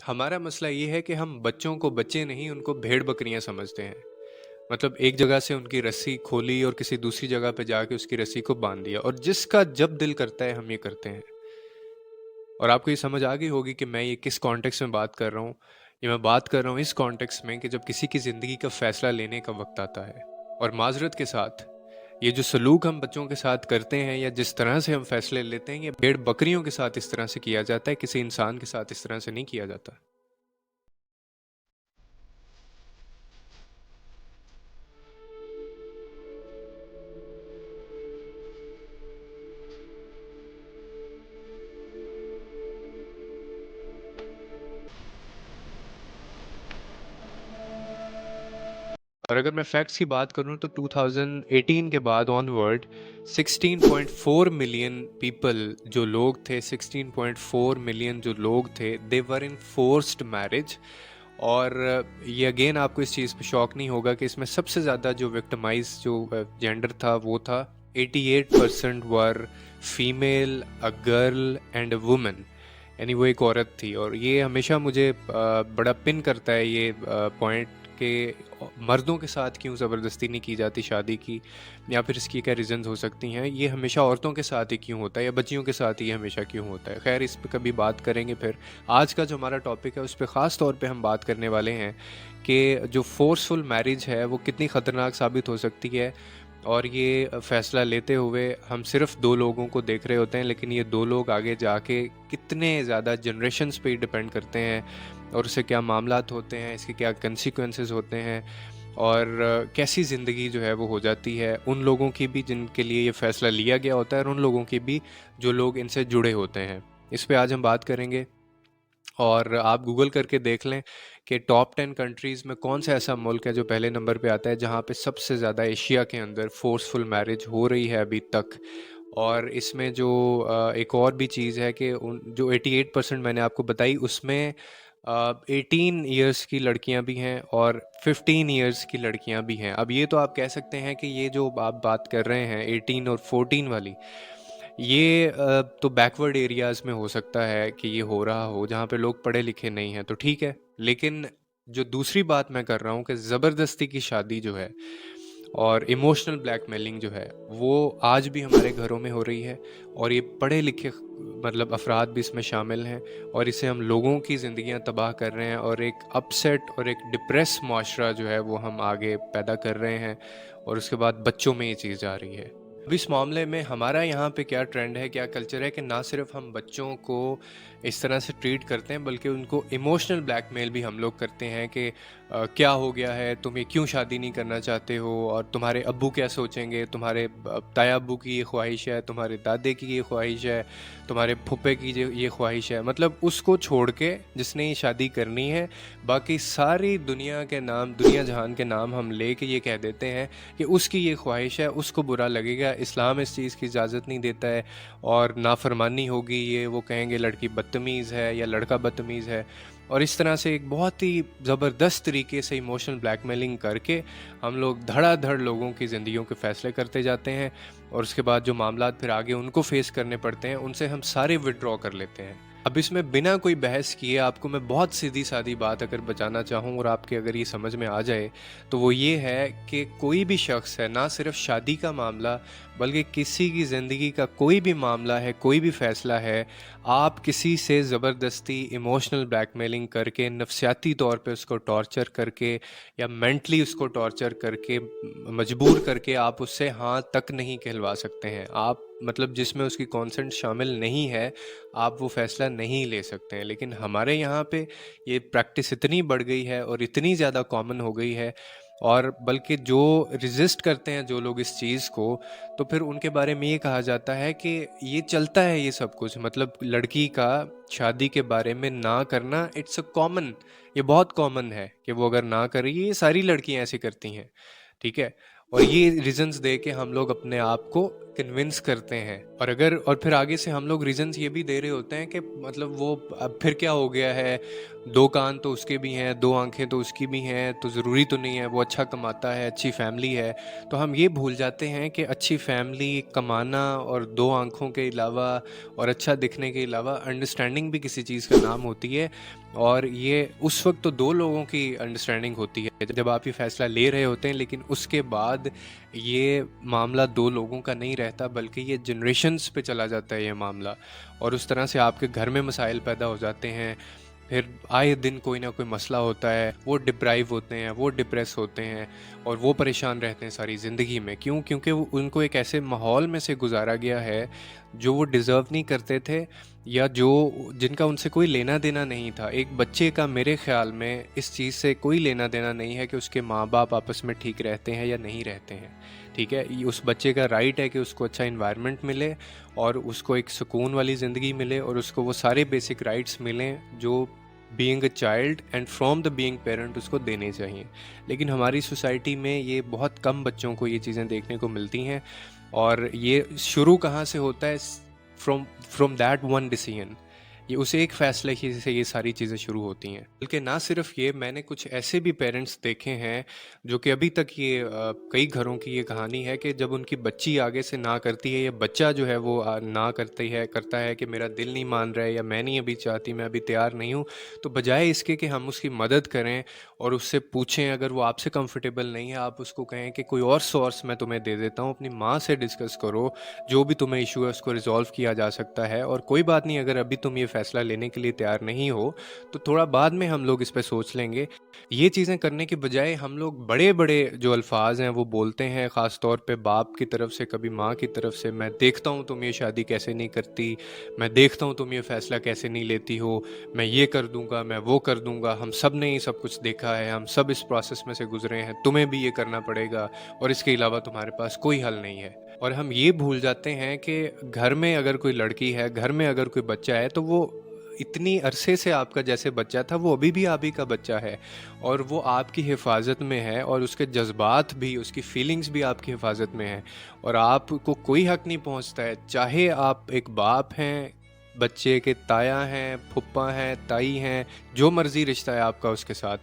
हमारा मसला ये है कि हम बच्चों को बच्चे नहीं, उनको भेड़-बकरियाँ समझते हैं। मतलब एक जगह से उनकी रस्सी खोली और किसी दूसरी जगह पे जाके उसकी रस्सी को बाँध दिया और जिसका जब दिल करता है हम ये करते हैं। और आपको ये समझ आ गई होगी कि मैं ये किस कॉन्टेक्स्ट में बात कर रहा हूँ। ये मैं बात कर रहा हूँ इस कॉन्टेक्स्ट में कि जब किसी की ज़िंदगी का फ़ैसला लेने का वक़्त आता है और माज़रत के साथ, ये जो सलूक हम बच्चों के साथ करते हैं या जिस तरह से हम फ़ैसले लेते हैं, ये भेड़-बकरियों के साथ इस तरह से किया जाता है, किसी इंसान के साथ इस तरह से नहीं किया जाता। और अगर मैं फैक्ट्स की बात करूं तो 2018 के बाद ऑनवर्ड 16.4 मिलियन पीपल जो लोग थे, 16.4 मिलियन जो लोग थे, दे वर इन फोर्स्ड मैरिज। और ये अगेन आपको इस चीज़ पे शॉक नहीं होगा कि इसमें सबसे ज़्यादा जो विक्टिमाइज जो जेंडर था वो था 88% were female, a girl and a woman, यानी वो एक औरत थी। और ये हमेशा मुझे बड़ा पिन करता है ये पॉइंट कि मर्दों के साथ क्यों ज़बरदस्ती नहीं की जाती शादी की, या फिर इसकी क्या रीज़न्स हो सकती हैं, ये हमेशा औरतों के साथ ही क्यों होता है या बच्चियों के साथ ही हमेशा क्यों होता है। खैर, इस पे कभी बात करेंगे फिर। आज का जो हमारा टॉपिक है उस पे ख़ास तौर पे हम बात करने वाले हैं कि जो फोर्सफुल मैरिज है वो कितनी ख़तरनाक साबित हो सकती है। और ये फ़ैसला लेते हुए हम सिर्फ दो लोगों को देख रहे होते हैं, लेकिन ये दो लोग आगे जाके कितने ज़्यादा जनरेशन्स पे डिपेंड करते हैं और उससे क्या मामलात होते हैं, इसके क्या कंसिक्वेंसेस होते हैं और कैसी ज़िंदगी जो है वो हो जाती है उन लोगों की भी जिनके लिए ये फ़ैसला लिया गया होता है और उन लोगों की भी जो लोग इनसे जुड़े होते हैं। इस पे आज हम बात करेंगे। और आप गूगल करके देख लें कि टॉप 10 कंट्रीज़ में कौन सा ऐसा मुल्क है जो पहले नंबर पे आता है जहाँ पे सबसे ज़्यादा एशिया के अंदर फोर्सफुल मैरिज हो रही है अभी तक। और इसमें जो एक और भी चीज़ है कि उन जो 88% मैंने आपको बताई उसमें 18 इयर्स की लड़कियां भी हैं और 15 इयर्स की लड़कियां भी हैं। अब ये तो आप कह सकते हैं कि ये जो आप बात कर रहे हैं 18 और 14 वाली, ये तो बैकवर्ड एरियाज़ में हो सकता है कि ये हो रहा हो जहाँ पे लोग पढ़े लिखे नहीं हैं, तो ठीक है। लेकिन जो दूसरी बात मैं कर रहा हूँ कि ज़बरदस्ती की शादी जो है और इमोशनल ब्लैकमेलिंग जो है वो आज भी हमारे घरों में हो रही है और ये पढ़े लिखे मतलब अफराद भी इसमें शामिल हैं और इससे हम लोगों की ज़िंदगियां तबाह कर रहे हैं और एक अपसेट और एक डिप्रेस माशरा जो है वो हम आगे पैदा कर रहे हैं और उसके बाद बच्चों में ये चीज़ जा रही है। अब इस मामले में हमारा यहाँ पे क्या ट्रेंड है, क्या कल्चर है कि ना सिर्फ हम बच्चों को इस तरह से ट्रीट करते हैं बल्कि उनको इमोशनल ब्लैकमेल भी हम लोग करते हैं कि क्या हो गया है, तुम ये क्यों शादी नहीं करना चाहते हो और तुम्हारे अब्बू क्या सोचेंगे, तुम्हारे ताया अब्बू की ये ख्वाहिश है, तुम्हारे दादे की ये ख्वाहिश है, तुम्हारे फुप्पे की ये ख्वाहिश है। मतलब उसको छोड़ के जिसने ये शादी करनी है, बाकी सारी दुनिया के नाम, दुनिया जहान के नाम हम ले के ये कह देते हैं कि उसकी ये ख्वाहिश है, उसको बुरा लगेगा, इस्लाम इस चीज़ की इजाज़त नहीं देता है और नाफरमानी होगी, ये वो कहेंगे लड़की बदतमीज़ है या लड़का बदतमीज़ है। और इस तरह से एक बहुत ही ज़बरदस्त तरीके से इमोशनल ब्लैकमेलिंग करके हम लोग धड़ाधड़ लोगों की ज़िंदगियों के फ़ैसले करते जाते हैं और उसके बाद जो मामलात फिर आगे उनको फेस करने पड़ते हैं उनसे हम सारे विड्रॉ कर लेते हैं। अब इसमें बिना कोई बहस किए आपको मैं बहुत सीधी सादी बात अगर बताना चाहूँ और आपके अगर ये समझ में आ जाए तो वो ये है कि कोई भी शख्स है, ना सिर्फ शादी का मामला बल्कि किसी की ज़िंदगी का कोई भी मामला है, कोई भी फ़ैसला है, आप किसी से ज़बरदस्ती इमोशनल ब्लैकमेलिंग करके, नफसियाती तौर पे उसको टॉर्चर करके या मेंटली उसको टॉर्चर करके, मजबूर करके आप उससे हाँ तक नहीं कहलवा सकते हैं। आप मतलब जिसमें उसकी कॉन्सेंट शामिल नहीं है, आप वो फ़ैसला नहीं ले सकते हैं। लेकिन हमारे यहाँ पे ये प्रैक्टिस इतनी बढ़ गई है और इतनी ज़्यादा कॉमन हो गई है, और बल्कि जो रेजिस्ट करते हैं जो लोग इस चीज़ को, तो फिर उनके बारे में ये कहा जाता है कि ये चलता है ये सब कुछ, मतलब लड़की का शादी के बारे में ना करना इट्स अ कॉमन, ये बहुत कॉमन है कि वो अगर ना करे, ये सारी लड़कियां ऐसे करती हैं, ठीक है। और ये रीजंस दे के हम लोग अपने आप को कन्विंस करते हैं और फिर आगे से हम लोग रीजंस ये भी दे रहे होते हैं कि मतलब वो अब फिर क्या हो गया है, दो कान तो उसके भी हैं, दो आंखें तो उसकी भी हैं, तो ज़रूरी तो नहीं है, वो अच्छा कमाता है, अच्छी फैमिली है। तो हम ये भूल जाते हैं कि अच्छी फैमिली, कमाना और दो आंखों के अलावा और अच्छा दिखने के अलावा अंडरस्टैंडिंग भी किसी चीज़ का नाम होती है। और ये उस वक्त तो दो लोगों की अंडरस्टैंडिंग होती है जब आप ये फ़ैसला ले रहे होते हैं, लेकिन उसके बाद ये मामला दो लोगों का नहीं रहता, बल्कि ये जनरेशन्स पे चला जाता है ये मामला, और उस तरह से आपके घर में मसाइल पैदा हो जाते हैं। फिर आए दिन कोई ना कोई मसला होता है, वो डिप्राइव होते हैं, वो डिप्रेस होते हैं, और वो परेशान रहते हैं सारी ज़िंदगी में। क्यों? क्योंकि वो उनको एक ऐसे माहौल में से गुजारा गया है जो वो डिज़र्व नहीं करते थे, या जो जिनका उनसे कोई लेना देना नहीं था। एक बच्चे का मेरे ख़्याल में इस चीज़ से कोई लेना देना नहीं है कि उसके माँ बाप आपस में ठीक रहते हैं या नहीं रहते हैं, ठीक है? उस बच्चे का राइट है कि उसको अच्छा इन्वायरमेंट मिले, और उसको एक सुकून वाली ज़िंदगी मिले, और उसको वो सारे बेसिक राइट्स मिलें जो being a child and from the being parent उसको देने चाहिए। लेकिन हमारी सोसाइटी में ये बहुत कम बच्चों को ये चीज़ें देखने को मिलती हैं, और ये शुरू कहाँ से होता है? From from that one decision, ये उस एक फ़ैसले की से ये सारी चीज़ें शुरू होती हैं। बल्कि ना सिर्फ ये, मैंने कुछ ऐसे भी पेरेंट्स देखे हैं जो कि अभी तक ये कई घरों की ये कहानी है कि जब उनकी बच्ची आगे से ना करती है, या बच्चा जो है वो ना करता है कि मेरा दिल नहीं मान रहा है, या मैं नहीं अभी चाहती, मैं अभी तैयार नहीं हूँ, तो बजाय इसके कि हम उसकी मदद करें और उससे पूछें, अगर वो आपसे कंफर्टेबल नहीं है, आप उसको कहें कि कोई और सोर्स मैं तुम्हें दे देता हूँ, अपनी माँ से डिस्कस करो, जो भी तुम्हें इशू है उसको रिजॉल्व किया जा सकता है। और कोई बात नहीं, अगर अभी तुम ये फ़ैसला लेने के लिए तैयार नहीं हो तो थोड़ा बाद में हम लोग इस पे सोच लेंगे। ये चीज़ें करने के बजाय हम लोग बड़े-बड़े जो अल्फाज हैं वो बोलते हैं, ख़ास तौर पे बाप की तरफ से, कभी माँ की तरफ से। मैं देखता हूँ तुम ये शादी कैसे नहीं करती, मैं देखता हूँ तुम ये फ़ैसला कैसे नहीं लेती हो, मैं ये कर दूंगा, मैं वो कर दूंगा, हम सब ने ये सब कुछ देखा है, हम सब इस प्रोसेस में से गुजरे हैं, तुम्हें भी ये करना पड़ेगा, और इसके अलावा तुम्हारे पास कोई हल नहीं है। और हम ये भूल जाते हैं कि घर में अगर कोई लड़की है, घर में अगर कोई बच्चा है, तो वो इतनी अरसे से आपका जैसे बच्चा था वो अभी भी आप ही का बच्चा है, और वो आपकी हिफाजत में है, और उसके जज्बात भी, उसकी फीलिंग्स भी आपकी हिफाजत में है, और आपको कोई हक नहीं पहुंचता है, चाहे आप एक बाप हैं, बच्चे के ताया हैं, फुप्पा हैं, ताई हैं, जो मर्ज़ी रिश्ता है आपका उसके साथ,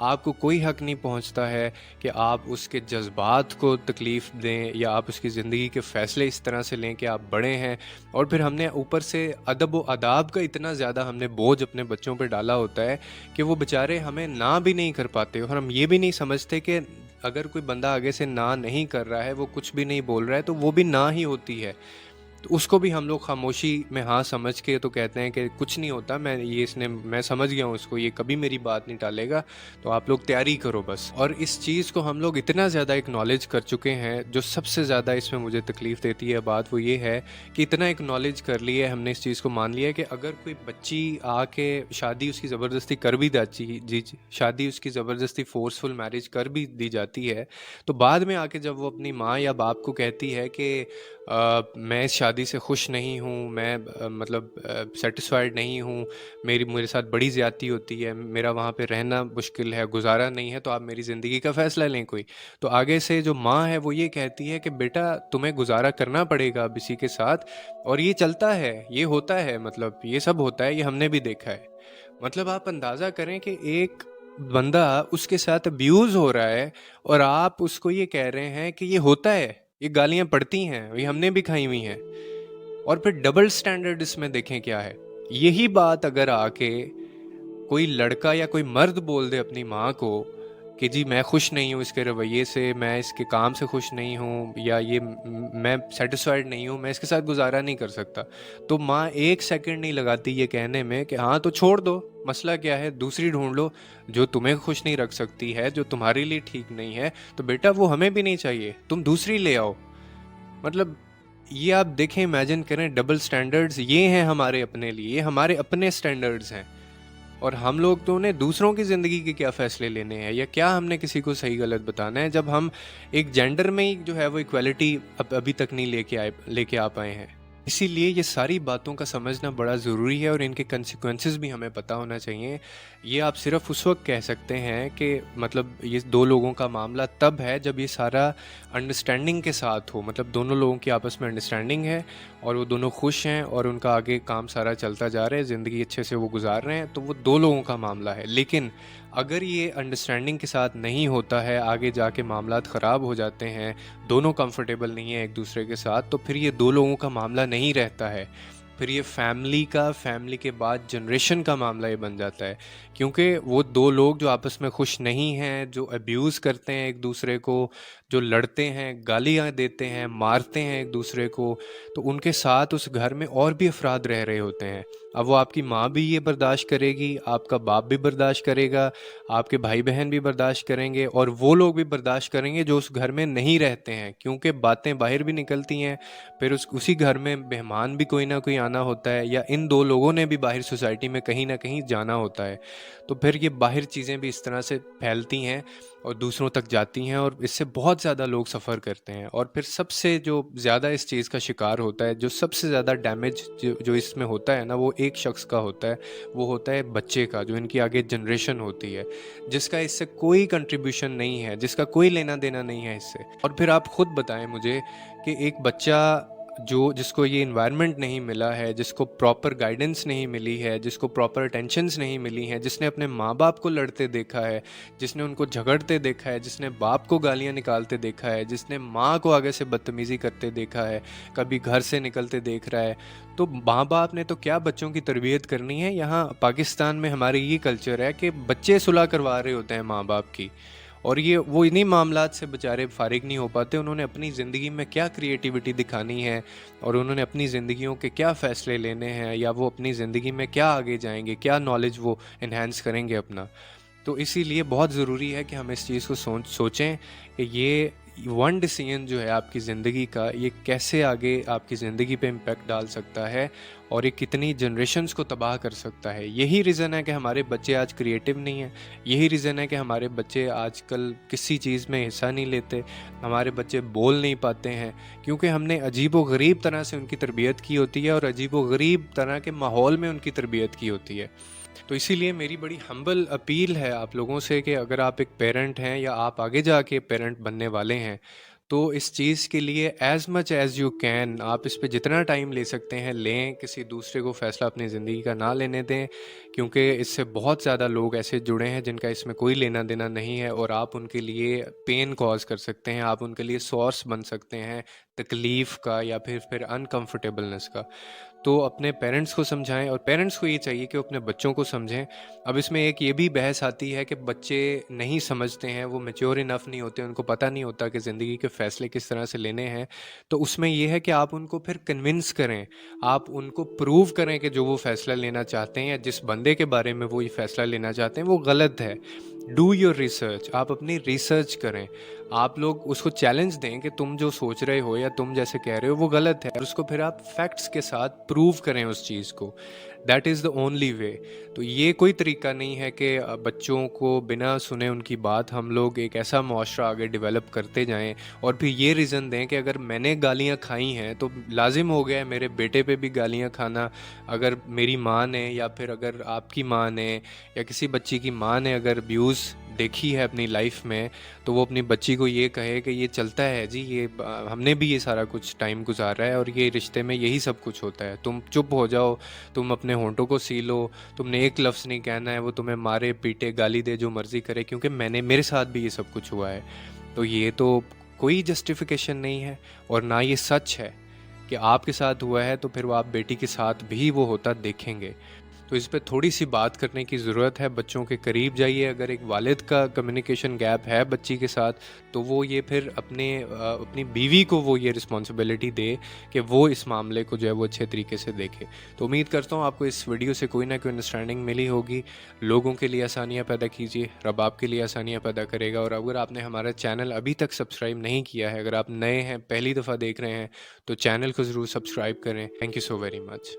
आपको कोई हक नहीं पहुंचता है कि आप उसके जज्बात को तकलीफ़ दें, या आप उसकी ज़िंदगी के फ़ैसले इस तरह से लें कि आप बड़े हैं। और फिर हमने ऊपर से अदब व आदाब का इतना ज़्यादा हमने बोझ अपने बच्चों पे डाला होता है कि वो बेचारे हमें ना भी नहीं कर पाते, और हम ये भी नहीं समझते कि अगर कोई बंदा आगे से ना नहीं कर रहा है, वो कुछ भी नहीं बोल रहा है, तो वो भी ना ही होती है। तो उसको भी हम लोग खामोशी में हाँ समझ के तो कहते हैं कि कुछ नहीं होता, मैं समझ गया हूँ इसको, ये कभी मेरी बात नहीं टालेगा, तो आप लोग तैयारी करो बस। और इस चीज़ को हम लोग इतना ज़्यादा एक्नॉलेज कर चुके हैं, जो सबसे ज़्यादा इसमें मुझे तकलीफ़ देती है बात वो ये है कि इतना एक्नॉलेज कर लिया है हमने, इस चीज़ को मान लिया है कि अगर कोई बच्ची आके शादी उसकी ज़बरदस्ती कर भी जाती जी शादी उसकी ज़बरदस्ती फोर्सफुल मैरिज कर भी दी जाती है, तो बाद में आके जब वो अपनी माँ या बाप को कहती है कि मैं इस शादी से खुश नहीं हूँ, मैं मतलब सेटिस्फाइड नहीं हूँ, मेरे साथ बड़ी ज़्यादती होती है, मेरा वहाँ पे रहना मुश्किल है, गुजारा नहीं है, तो आप मेरी ज़िंदगी का फ़ैसला लें कोई। तो आगे से जो माँ है वो ये कहती है कि बेटा तुम्हें गुजारा करना पड़ेगा अब इसी के साथ, और ये चलता है, ये होता है, मतलब ये सब होता है, ये हमने भी देखा है। मतलब आप अंदाज़ा करें कि एक बंदा, उसके साथ अब्यूज़ हो रहा है, और आप उसको ये कह रहे हैं कि ये होता है, ये गालियाँ पड़ती हैं, ये हमने भी खाई हुई हैं। और फिर डबल स्टैंडर्ड इसमें देखें क्या है। यही बात अगर आके कोई लड़का या कोई मर्द बोल दे अपनी माँ को कि जी मैं खुश नहीं हूँ इसके रवैये से, मैं इसके काम से खुश नहीं हूँ, या ये मैं सेटिस्फाइड नहीं हूँ, मैं इसके साथ गुजारा नहीं कर सकता, तो माँ एक सेकंड नहीं लगाती ये कहने में कि हाँ तो छोड़ दो, मसला क्या है, दूसरी ढूंढ लो, जो तुम्हें खुश नहीं रख सकती है, जो तुम्हारे लिए ठीक नहीं है, तो बेटा वो हमें भी नहीं चाहिए, तुम दूसरी ले आओ। मतलब ये आप देखें, इमेजिन करें, डबल स्टैंडर्ड्स ये हैं हमारे अपने लिए, ये हमारे अपने स्टैंडर्ड्स हैं, और हम लोग तो उन्हें दूसरों की ज़िंदगी के क्या फ़ैसले लेने हैं, या क्या हमने किसी को सही गलत बताना है, जब हम एक जेंडर में ही जो है वो इक्वालिटी अभी तक नहीं लेके आ पाए हैं। इसीलिए ये सारी बातों का समझना बड़ा ज़रूरी है, और इनके कंसिक्वेंसेस भी हमें पता होना चाहिए। ये आप सिर्फ उस वक्त कह सकते हैं कि मतलब ये दो लोगों का मामला तब है जब ये सारा अंडरस्टैंडिंग के साथ हो, मतलब दोनों लोगों की आपस में अंडरस्टैंडिंग है, और वो दोनों खुश हैं, और उनका आगे काम सारा चलता जा रहा है, ज़िंदगी अच्छे से वो गुजार रहे हैं, तो वो दो लोगों का मामला है। लेकिन अगर ये अंडरस्टैंडिंग के साथ नहीं होता है, आगे जाके मामलात ख़राब हो जाते हैं, दोनों कंफर्टेबल नहीं है एक दूसरे के साथ, तो फिर ये दो लोगों का मामला नहीं रहता है, फिर ये फैमिली के बाद जनरेशन का मामला ये बन जाता है, क्योंकि वो दो लोग जो आपस में खुश नहीं हैं, जो अब्यूज़ करते हैं एक दूसरे को, जो लड़ते हैं, गालियाँ देते हैं, मारते हैं एक दूसरे को, तो उनके साथ उस घर में और भी अफराद रह रहे होते हैं। अब वो आपकी माँ भी ये बर्दाश्त करेगी, आपका बाप भी बर्दाश्त करेगा, आपके भाई बहन भी बर्दाश्त करेंगे, और वो लोग भी बर्दाश्त करेंगे जो उस घर में नहीं रहते हैं, क्योंकि बातें बाहर भी निकलती हैं। फिर उसी घर में मेहमान भी कोई ना कोई आना होता है, या इन दो लोगों ने भी बाहर सोसाइटी में कहीं ना कहीं जाना होता है। तो फिर ये बाहर चीज़ें भी इस तरह से फैलती हैं और दूसरों तक जाती हैं, और इससे बहुत ज़्यादा लोग सफ़र करते हैं। और फिर सबसे जो ज़्यादा इस चीज़ का शिकार होता है, जो सबसे ज़्यादा डैमेज जो इसमें होता है ना, वो एक शख्स का होता है, वो होता है बच्चे का, जो इनकी आगे जनरेशन होती है, जिसका इससे कोई कंट्रीब्यूशन नहीं है, जिसका कोई लेना देना नहीं है इससे। और फिर आप खुद बताएं मुझे कि एक बच्चा जिसको ये इन्वायरमेंट नहीं मिला है, जिसको प्रॉपर गाइडेंस नहीं मिली है, जिसको प्रॉपर अटेंशंस नहीं मिली हैं, जिसने अपने माँ बाप को लड़ते देखा है, जिसने उनको झगड़ते देखा है, जिसने बाप को गालियाँ निकालते देखा है, जिसने माँ को आगे से बदतमीज़ी करते देखा है, कभी घर से निकलते देख रहा है, तो माँ बाप ने तो क्या बच्चों की तरबियत करनी है। यहाँ पाकिस्तान में हमारे ये कल्चर है कि बच्चे सुलह करवा रहे होते हैं माँ बाप की, और ये वो इन्हीं मामलात से बेचारे फारिग नहीं हो पाते। उन्होंने अपनी ज़िंदगी में क्या क्रिएटिविटी दिखानी है, और उन्होंने अपनी ज़िंदगियों के क्या फ़ैसले लेने हैं, या वो अपनी ज़िंदगी में क्या आगे जाएंगे, क्या नॉलेज वो इन्हेंस करेंगे अपना। तो इसीलिए बहुत ज़रूरी है कि हम इस चीज़ को सोचें कि ये वन डिसीजन जो है आपकी ज़िंदगी का, ये कैसे आगे आपकी ज़िंदगी पे इम्पेक्ट डाल सकता है, और ये कितनी जनरेशन्स को तबाह कर सकता है। यही रीज़न है कि हमारे बच्चे आज क्रिएटिव नहीं हैं, यही रीज़न है कि हमारे बच्चे आजकल किसी चीज़ में हिस्सा नहीं लेते, हमारे बच्चे बोल नहीं पाते हैं, क्योंकि हमने अजीबो गरीब तरह से उनकी तरबियत की होती है, और अजीबो गरीब तरह के माहौल में उनकी तरबियत की होती है। तो इसीलिए मेरी बड़ी हम्बल अपील है आप लोगों से कि अगर आप एक पेरेंट हैं, या आप आगे जाके पेरेंट बनने वाले हैं, तो इस चीज़ के लिए as much as you can आप इस पे जितना टाइम ले सकते हैं लें। किसी दूसरे को फ़ैसला अपनी ज़िंदगी का ना लेने दें, क्योंकि इससे बहुत ज़्यादा लोग ऐसे जुड़े हैं जिनका इसमें कोई लेना देना नहीं है, और आप उनके लिए पेन कॉज कर सकते हैं, आप उनके लिए सोर्स बन सकते हैं तकलीफ़ का, या फिर अनकम्फर्टेबलनेस का। तो अपने पेरेंट्स को समझाएं, और पेरेंट्स को ये चाहिए कि वो अपने बच्चों को समझें। अब इसमें एक ये भी बहस आती है कि बच्चे नहीं समझते हैं, वो मैच्योर इनफ नहीं होते, उनको पता नहीं होता कि ज़िंदगी के फ़ैसले किस तरह से लेने हैं। तो उसमें ये है कि आप उनको फिर कन्विंस करें, आप उनको प्रूव करें कि जो वो फ़ैसला लेना चाहते हैं, या जिस बंदे के बारे में वो ये फ़ैसला लेना चाहते हैं, वो गलत है। डू योर रिसर्च, आप अपनी रिसर्च करें, आप लोग उसको चैलेंज दें कि तुम जो सोच रहे हो या तुम जैसे कह रहे हो वो गलत है, और उसको फिर आप फैक्ट्स के साथ प्रूव करें उस चीज़ को। That is the only way. तो ये कोई तरीका नहीं है कि बच्चों को बिना सुने उनकी बात हम लोग एक ऐसा मुआशरा आगे डेवलप करते जाएं, और फिर ये रीज़न दें कि अगर मैंने गालियाँ खाई हैं तो लाजिम हो गया है मेरे बेटे पे भी गालियाँ खाना। अगर मेरी माँ ने, या फिर अगर आपकी माँ ने, या किसी बच्ची की माँ ने अगर अब्यूज़ देखी है अपनी लाइफ में, तो वो अपनी बच्ची को ये कहे कि ये चलता है जी, ये हमने भी ये सारा कुछ टाइम गुजारा है, और ये रिश्ते में यही सब कुछ होता है, तुम चुप हो जाओ, तुम अपने होंठों को सी लो, तुमने एक लफ्ज़ नहीं कहना है, वो तुम्हें मारे पीटे गाली दे जो मर्ज़ी करे, क्योंकि मेरे साथ भी ये सब कुछ हुआ है। तो ये तो कोई जस्टिफिकेशन नहीं है, और ना ये सच है कि आपके साथ हुआ है तो फिर वो आप बेटी के साथ भी वो होता देखेंगे। तो इस पे थोड़ी सी बात करने की ज़रूरत है, बच्चों के करीब जाइए। अगर एक वालिद का कम्युनिकेशन गैप है बच्ची के साथ, तो वो ये फिर अपनी बीवी को वो ये रिस्पॉन्सिबिलिटी दे कि वो इस मामले को जो है वो अच्छे तरीके से देखे। तो उम्मीद करता हूँ आपको इस वीडियो से कोई ना कोई अंडरस्टैंडिंग मिली होगी। लोगों के लिए आसानियाँ पैदा कीजिए, रब आपके लिए आसानियाँ पैदा करेगा। और अगर आपने हमारा चैनल अभी तक सब्सक्राइब नहीं किया है, अगर आप नए हैं, पहली दफ़ा देख रहे हैं, तो चैनल को ज़रूर सब्सक्राइब करें। Thank you so very much.